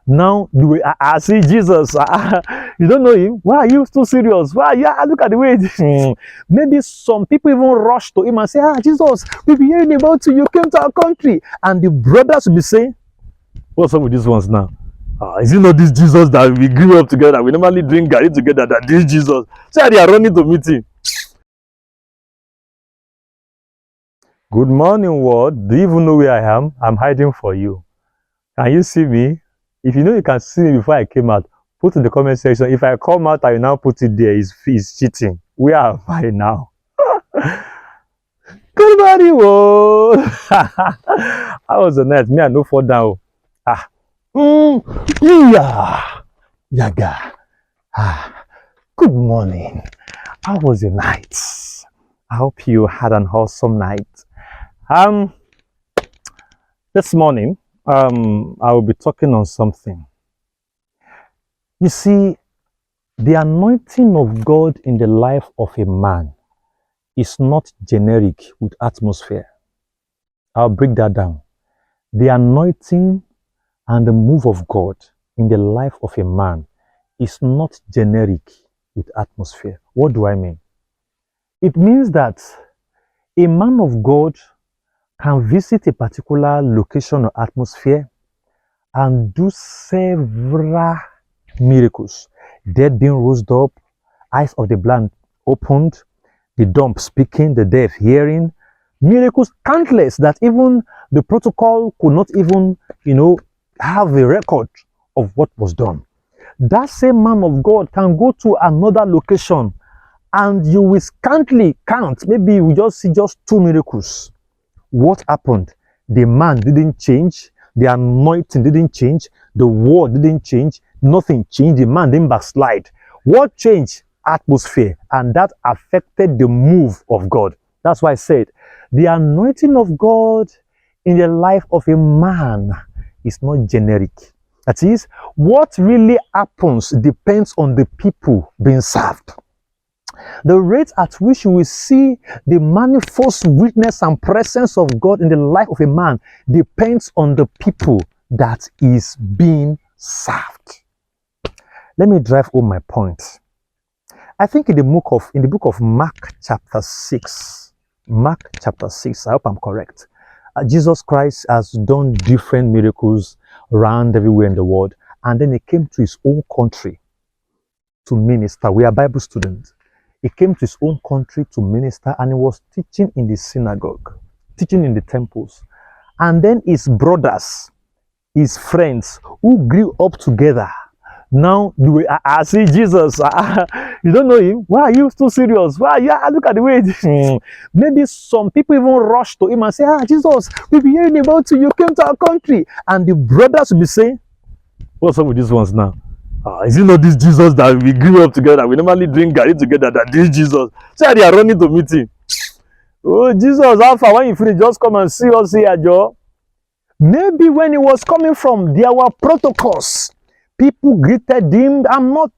Now, I see Jesus. You don't know him? Why are you so serious? Why? Yeah, look at the way. Maybe some people even rush to him and say, Jesus, we've been hearing about you. You came to our country. And the brothers will be saying, what's up with these ones now? Is it not this Jesus that we grew up together? We normally drink garri together. That this Jesus. So they are running to meet him. Good morning, world. Do you even know where I am? I'm hiding for you. Can you see me? If you know you can see me before I came out, put in the comment section. If I come out, I will now put it there. It's cheating. Where am I now? Good morning, world. How was the night? Me, I no fall down. Yeah. Yaga. Good morning. How was your night? I hope you had an awesome night. This morning, I will be talking on something. You see, the anointing of God in the life of a man is not generic with atmosphere. I'll break that down. The anointing and the move of God in the life of a man is not generic with atmosphere. What do I mean? It means that a man of God can visit a particular location or atmosphere and do several miracles. Dead being raised up, eyes of the blind opened, the dumb speaking, the deaf hearing, miracles countless that even the protocol could not even, have a record of what was done. That same man of God can go to another location and you will scantily count, maybe you will just see just 2 miracles. What happened? The man didn't change, the anointing didn't change, the word didn't change, nothing changed, the man didn't backslide. What changed? Atmosphere, and that affected the move of God. That's why I said the anointing of God in the life of a man is not generic. That is, what really happens depends on the people being served. The rate at which you will see the manifold witness and presence of God in the life of a man depends on the people that is being served. Let me drive home my point. I think in the book of Mark chapter 6, I hope I'm correct. Jesus Christ has done different miracles around everywhere in the world, and then he came to his own country to minister. We are Bible students. He came to his own country to minister, and he was teaching in the synagogue, teaching in the temples. And then his brothers, his friends who grew up together, now I see Jesus. You don't know him? Why are you so serious? Why? Yeah, look at the way. Maybe some people even rush to him and say, Jesus, we've been hearing about you. You came to our country. And the brothers will be saying, what's up with these ones now? Is it not this Jesus that we grew up together? We normally drink garri together. That this Jesus. So they are running to meet him. Oh, Jesus, Alpha, when you finish, just come and see us here, Joe. Maybe when he was coming from, there were protocols. People greeted him.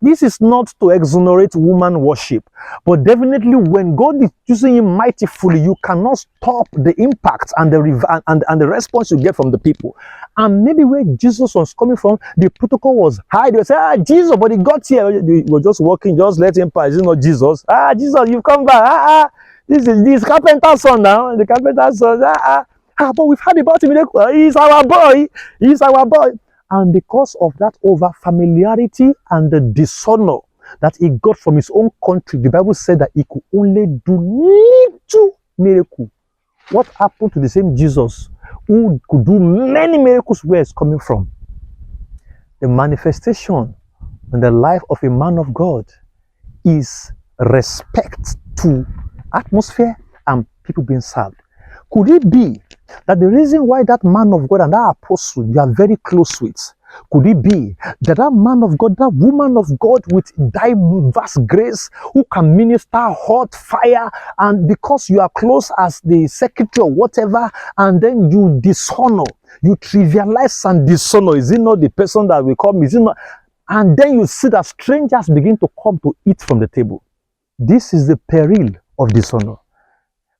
This is not to exonerate woman worship, but definitely when God is using him mightily, you cannot stop the impact and the response you get from the people. And maybe where Jesus was coming from, the protocol was high. They would say, Jesus, but he got here. He was just walking, just let him pass. Is it not Jesus? Jesus, you've come back. This carpenter's son now. The carpenter's son. But we've heard about him. He's our boy. He's our boy. And because of that over familiarity and the dishonor that he got from his own country, the Bible said that he could only do little miracle. What happened to the same Jesus who could do many miracles where it's coming from? The manifestation in the life of a man of God is respect to atmosphere and people being served. Could it be that the reason why that man of God and that apostle you are very close with, could it be that that man of God, that woman of God with diverse grace who can minister hot fire, and because you are close as the secretary or whatever, and then you dishonor, you trivialize and dishonor, is it not the person that will come, is it not? And then you see that strangers begin to come to eat from the table. This is the peril of dishonor.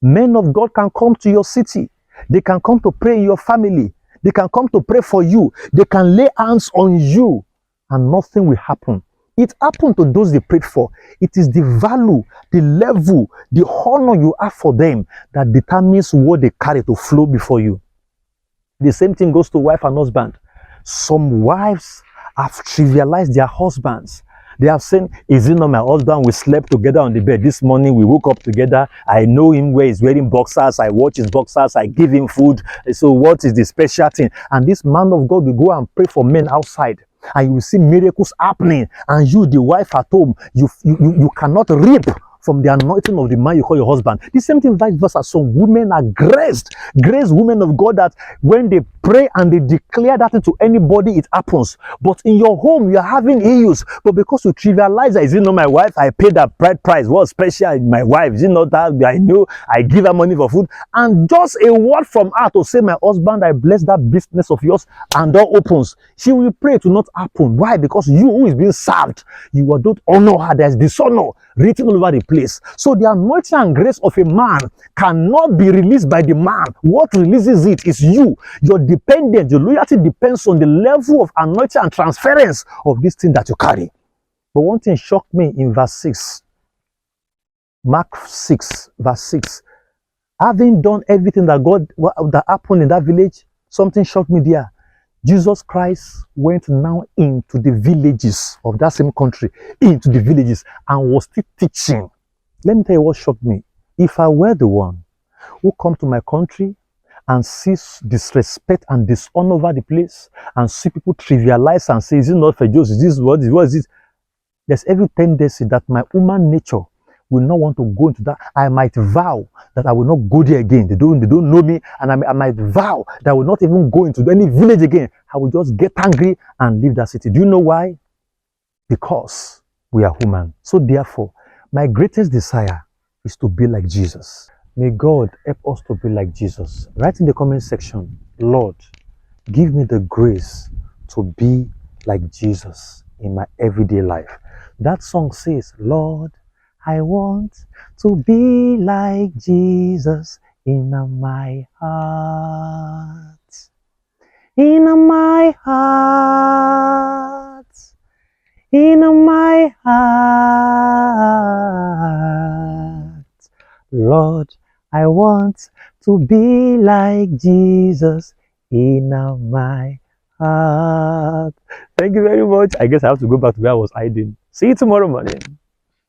Men of God can come to your city. They can come to pray in your family. They can come to pray for you. They can lay hands on you and nothing will happen. It happened to those they prayed for. It is the value, the level, the honor you have for them that determines what they carry to flow before you. The same thing goes to wife and husband. Some wives have trivialized their husbands. They have said, is it not my husband? We slept together on the bed. This morning we woke up together. I know him where he's wearing boxers. I watch his boxers. I give him food. So what is the special thing? And this man of God will go and pray for men outside. And you will see miracles happening. And you, the wife at home, you cannot reap from the anointing of the man you call your husband. The same thing vice versa. Some women are graced women of God that when they pray and they declare that into anybody, it happens. But in your home, you are having issues. But because you trivialize that, is it not my wife? I paid that bride price. What's special in my wife? Is it not that I know I give her money for food? And just a word from her to say, my husband, I bless that business of yours, and door opens. She will pray it will not happen. Why? Because you who is being served, you don't honor her. There's dishonor written all over the place. So the anointing and grace of a man cannot be released by the man. What releases it is you. Your dependence, your loyalty depends on the level of anointing and transference of this thing that you carry. But one thing shocked me in verse 6. Mark 6, verse 6. Having done everything that happened in that village, something shocked me there. Jesus Christ went now into the villages of that same country, into the villages, and was still teaching. Let me tell you what shocked me. If I were the one who come to my country and sees disrespect and dishonor over the place, and see people trivialize and say, is it not for Joseph? Is this what is it? There's every tendency that my human nature will not want to go into that. I might vow that I will not go there again. They don't know me, and I might vow that I will not even go into any village again. I will just get angry and leave that city. Do you know why? Because we are human. So therefore, my greatest desire is to be like Jesus. May God help us to be like Jesus. Write in the comment section, Lord, give me the grace to be like Jesus in my everyday life. That song says, Lord, I want to be like Jesus in my heart. In my heart. In my heart. Lord, I want to be like Jesus in my heart. Thank you very much. I guess I have to go back to where I was hiding. See you tomorrow morning.